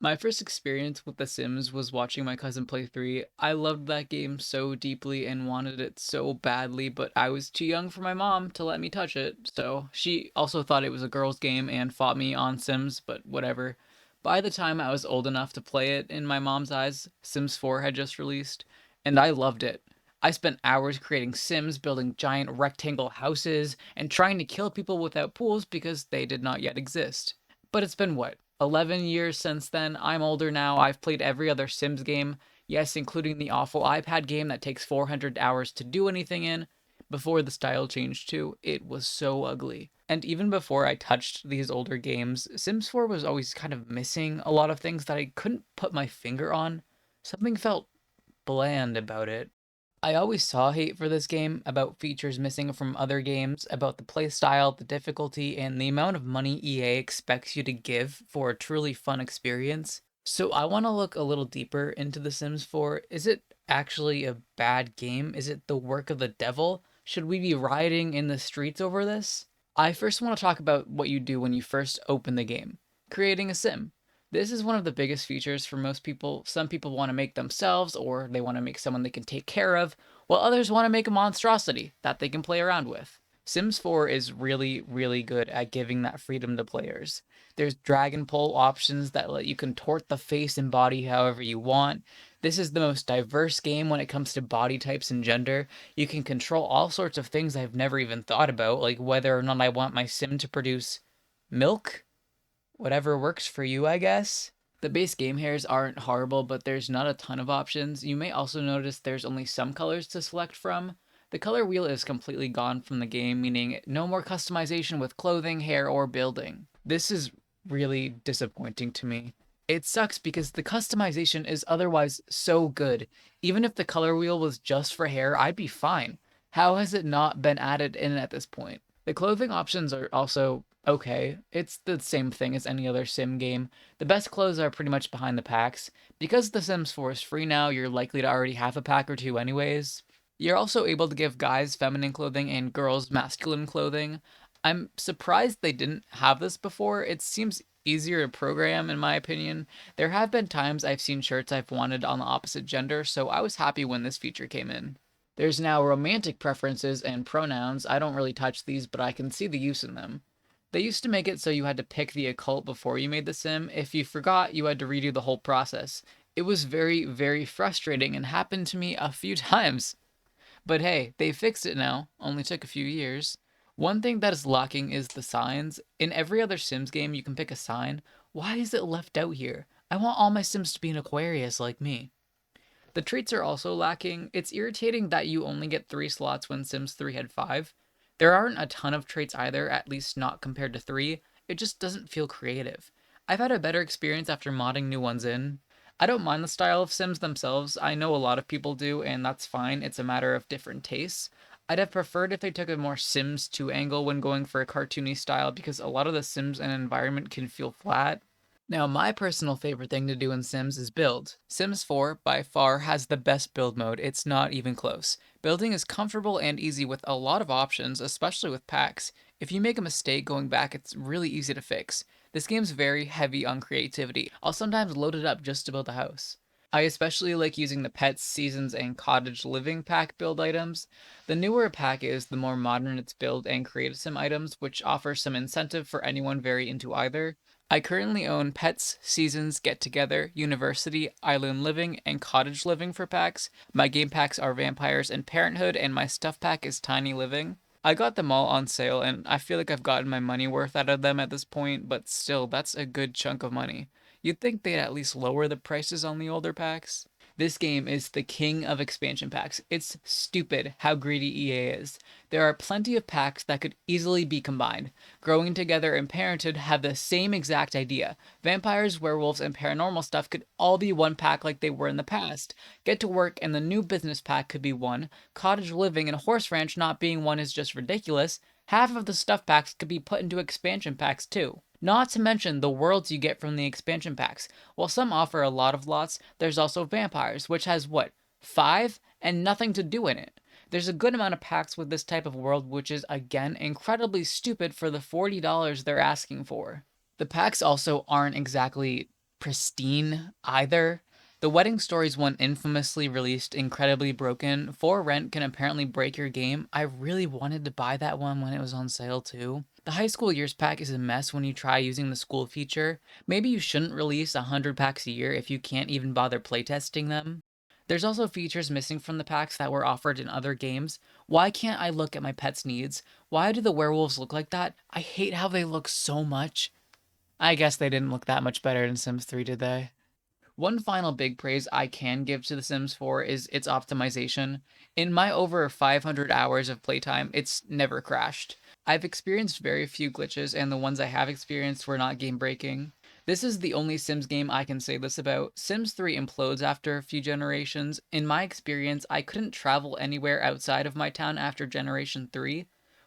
My first experience with The Sims was watching my cousin play 3. I loved that game so deeply and wanted it so badly, but I was too young for my mom to let me touch it, so she also thought it was a girl's game and fought me on Sims, but whatever. By the time I was old enough to play it, in my mom's eyes, Sims 4 had just released, and I loved it. I spent hours creating Sims, building giant rectangle houses, and trying to kill people without pools because they did not yet exist. But it's been what, 11 years since then? I'm older now. I've played every other Sims game. Yes, including the awful iPad game that takes 400 hours to do anything in. Before the style changed too, it was so ugly. And even before I touched these older games, Sims 4 was always kind of missing a lot of things that I couldn't put my finger on. Something felt bland about it. I always saw hate for this game about features missing from other games, about the playstyle, the difficulty, and the amount of money EA expects you to give for a truly fun experience. So I want to look a little deeper into The Sims 4. Is it actually a bad game? Is it the work of the devil? Should we be rioting in the streets over this? I first want to talk about what you do when you first open the game, creating a sim. This is one of the biggest features for most people. Some people want to make themselves, or they want to make someone they can take care of, while others want to make a monstrosity that they can play around with. Sims 4 is really, really good at giving that freedom to players. There's drag and pull options that let you contort the face and body however you want. This is the most diverse game when it comes to body types and gender. You can control all sorts of things I've never even thought about, like whether or not I want my sim to produce milk, whatever works for you, I guess. The base game hairs aren't horrible, but there's not a ton of options. You may also notice there's only some colors to select from. The color wheel is completely gone from the game, meaning no more customization with clothing, hair, or building. This is really disappointing to me. It sucks because the customization is otherwise so good. Even if the color wheel was just for hair, I'd be fine. How has it not been added in at this point? The clothing options are also okay. It's the same thing as any other sim game. The best clothes are pretty much behind the packs. Because The Sims 4 is free now, you're likely to already have a pack or two anyways. You're also able to give guys feminine clothing and girls masculine clothing. I'm surprised they didn't have this before. It seems easier to program, in my opinion. There have been times I've seen shirts I've wanted on the opposite gender, so I was happy when this feature came in. There's now romantic preferences and pronouns. I don't really touch these, but I can see the use in them. They used to make it so you had to pick the occult before you made the sim. If you forgot, you had to redo the whole process. It was very, very frustrating and happened to me a few times. But hey, they fixed it now. Only took a few years. One thing that is lacking is the signs. In every other Sims game, you can pick a sign. Why is it left out here? I want all my Sims to be an Aquarius like me. The traits are also lacking. It's irritating that you only get 3 slots when Sims 3 had 5. There aren't a ton of traits either, at least not compared to 3. It just doesn't feel creative. I've had a better experience after modding new ones in. I don't mind the style of Sims themselves. I know a lot of people do, and that's fine. It's a matter of different tastes. I'd have preferred if they took a more Sims 2 angle when going for a cartoony style because a lot of the Sims and environment can feel flat. Now, my personal favorite thing to do in Sims is build. Sims 4, by far, has the best build mode. It's not even close. Building is comfortable and easy with a lot of options, especially with packs. If you make a mistake going back, it's really easy to fix. This game's very heavy on creativity. I'll sometimes load it up just to build a house. I especially like using the pets, seasons, and cottage living pack build items. The newer a pack is, the more modern its build and creative sim items, which offers some incentive for anyone very into either. I currently own Pets, Seasons, Get Together, University, Island Living, and Cottage Living for packs. My game packs are Vampires and Parenthood, and my stuff pack is Tiny Living. I got them all on sale, and I feel like I've gotten my money worth out of them at this point, but still, that's a good chunk of money. You'd think they'd at least lower the prices on the older packs. This game is the king of expansion packs. It's stupid how greedy EA is. There are plenty of packs that could easily be combined. Growing Together and Parenthood have the same exact idea. Vampires, werewolves, and paranormal stuff could all be one pack like they were in the past. Get to Work and the New Business pack could be one. Cottage Living and Horse Ranch not being one is just ridiculous. Half of the stuff packs could be put into expansion packs too. Not to mention the worlds you get from the expansion packs. While some offer a lot of lots, there's also Vampires, which has what, 5? And nothing to do in it. There's a good amount of packs with this type of world, which is, again, incredibly stupid for the $40 they're asking for. The packs also aren't exactly pristine either. The Wedding Stories one infamously released incredibly broken. For Rent can apparently break your game. I really wanted to buy that one when it was on sale too. The High School Years pack is a mess when you try using the school feature. Maybe you shouldn't release 100 packs a year if you can't even bother playtesting them. There's also features missing from the packs that were offered in other games. Why can't I look at my pet's needs? Why do the werewolves look like that? I hate how they look so much. I guess they didn't look that much better in Sims 3, did they? One final big praise I can give to The Sims 4 is its optimization. In my over 500 hours of playtime, it's never crashed. I've experienced very few glitches, and the ones I have experienced were not game breaking. This is the only Sims game I can say this about. Sims 3 implodes after a few generations. In my experience, I couldn't travel anywhere outside of my town after Generation 3.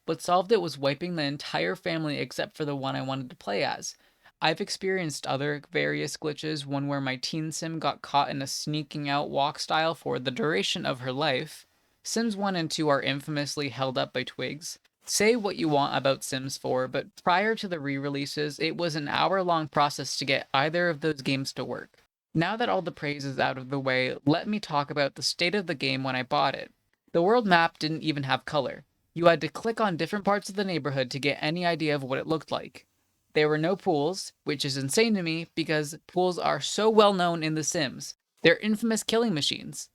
What solved it was wiping the entire family except for the one I wanted to play as. I've experienced other various glitches, one where my teen sim got caught in a sneaking out walk style for the duration of her life. Sims 1 and 2 are infamously held up by twigs. Say what you want about Sims 4, but prior to the re-releases, it was an hour-long process to get either of those games to work. Now that all the praise is out of the way, let me talk about the state of the game when I bought it. The world map didn't even have color. You had to click on different parts of the neighborhood to get any idea of what it looked like. There were no pools, which is insane to me because pools are so well known in The Sims. They're infamous killing machines.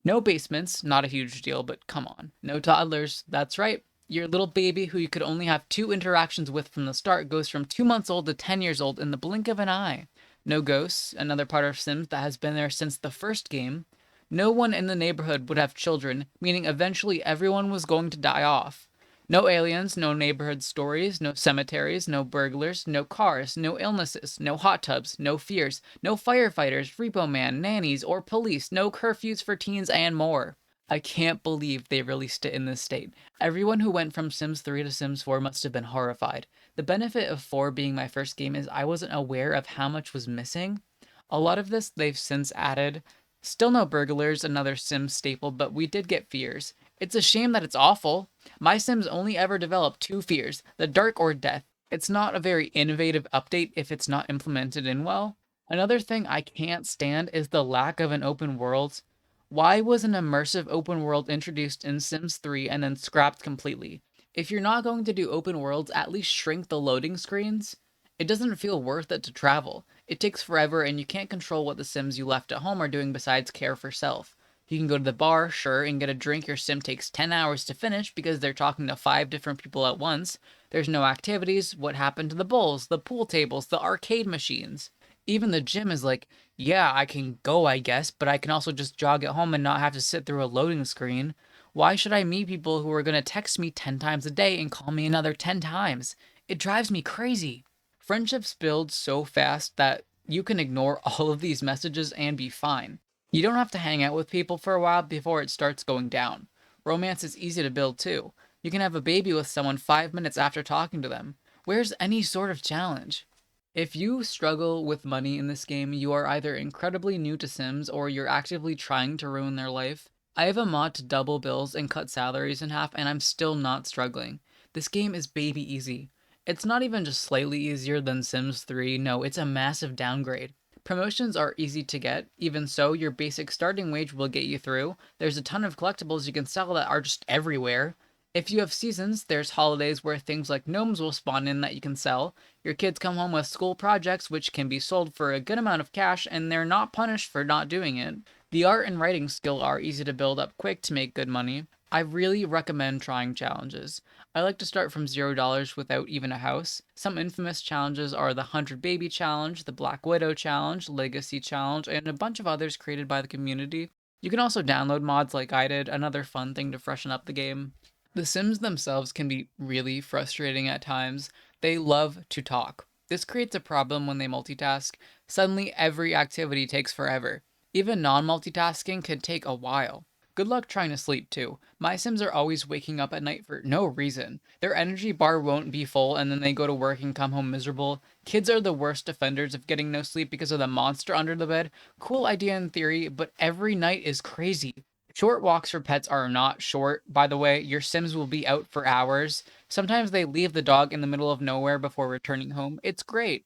No basements, not a huge deal, but come on. No toddlers, that's right. Your little baby who you could only have 2 interactions with from the start goes from 2 months old to 10 years old in the blink of an eye. No ghosts, another part of Sims that has been there since the first game. No one in the neighborhood would have children, meaning eventually everyone was going to die off. No aliens, no neighborhood stories, no cemeteries, no burglars, no cars, no illnesses, no hot tubs, no fears, no firefighters, repo man, nannies, or police, no curfews for teens, and more. I can't believe they released it in this state. Everyone who went from Sims 3 to Sims 4 must have been horrified. The benefit of 4 being my first game is I wasn't aware of how much was missing. A lot of this they've since added. Still no burglars, another Sims staple, but we did get fears. It's a shame that it's awful. My Sims only ever developed 2 fears, the dark or death. It's not a very innovative update if it's not implemented in well. Another thing I can't stand is the lack of an open world. Why was an immersive open world introduced in Sims 3 and then scrapped completely? If you're not going to do open worlds, at least shrink the loading screens. It doesn't feel worth it to travel. It takes forever and you can't control what the Sims you left at home are doing besides care for self. You can go to the bar, sure, and get a drink your sim takes 10 hours to finish because they're talking to 5 different people at once. There's no activities. What happened to the bowls, the pool tables, the arcade machines? Even the gym is like, yeah, I can go, I guess, but I can also just jog at home and not have to sit through a loading screen. Why should I meet people who are going to text me 10 times a day and call me another 10 times? It drives me crazy. Friendships build so fast that you can ignore all of these messages and be fine. You don't have to hang out with people for a while before it starts going down. Romance is easy to build too. You can have a baby with someone 5 minutes after talking to them. Where's any sort of challenge? If you struggle with money in this game, you are either incredibly new to Sims or you're actively trying to ruin their life. I have a mod to double bills and cut salaries in half, and I'm still not struggling. This game is baby easy. It's not even just slightly easier than Sims 3, no, it's a massive downgrade. Promotions are easy to get, even so, your basic starting wage will get you through. There's a ton of collectibles you can sell that are just everywhere. If you have seasons, there's holidays where things like gnomes will spawn in that you can sell. Your kids come home with school projects which can be sold for a good amount of cash and they're not punished for not doing it. The art and writing skill are easy to build up quick to make good money. I really recommend trying challenges. I like to start from $0 without even a house. Some infamous challenges are the 100 Baby Challenge, the Black Widow Challenge, Legacy Challenge, and a bunch of others created by the community. You can also download mods like I did, another fun thing to freshen up the game. The Sims themselves can be really frustrating at times. They love to talk. This creates a problem when they multitask. Suddenly, every activity takes forever. Even non-multitasking can take a while. Good luck trying to sleep too. My Sims are always waking up at night for no reason. Their energy bar won't be full and then they go to work and come home miserable. Kids are the worst offenders of getting no sleep because of the monster under the bed. Cool idea in theory, but every night is crazy. Short walks for pets are not short, by the way. Your Sims will be out for hours. Sometimes they leave the dog in the middle of nowhere before returning home. It's great.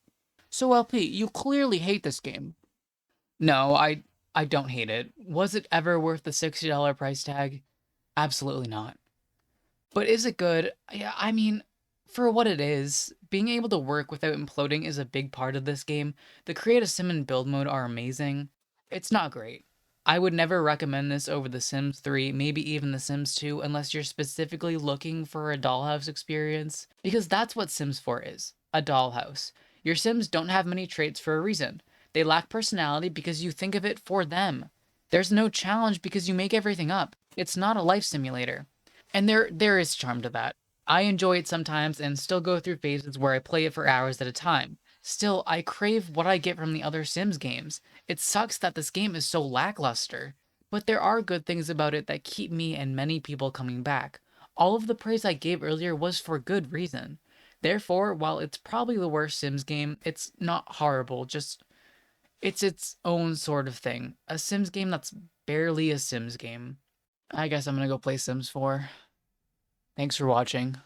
So LP, you clearly hate this game. No, I don't hate it. Was it ever worth the $60 price tag? Absolutely not. But is it good? Yeah, I mean, for what it is, being able to work without imploding is a big part of this game. The create a sim and build mode are amazing. It's not great. I would never recommend this over The Sims 3, maybe even The Sims 2, unless you're specifically looking for a dollhouse experience, because that's what Sims 4 is, a dollhouse. Your Sims don't have many traits for a reason. They lack personality because you think of it for them. There's no challenge because you make everything up. It's not a life simulator. And there is charm to that. I enjoy it sometimes and still go through phases where I play it for hours at a time. Still, I crave what I get from the other Sims games. It sucks that this game is so lackluster, but there are good things about it that keep me and many people coming back. All of the praise I gave earlier was for good reason. Therefore, while it's probably the worst Sims game, it's not horrible, just it's its own sort of thing. A Sims game that's barely a Sims game. I guess I'm gonna go play Sims 4. Thanks for watching.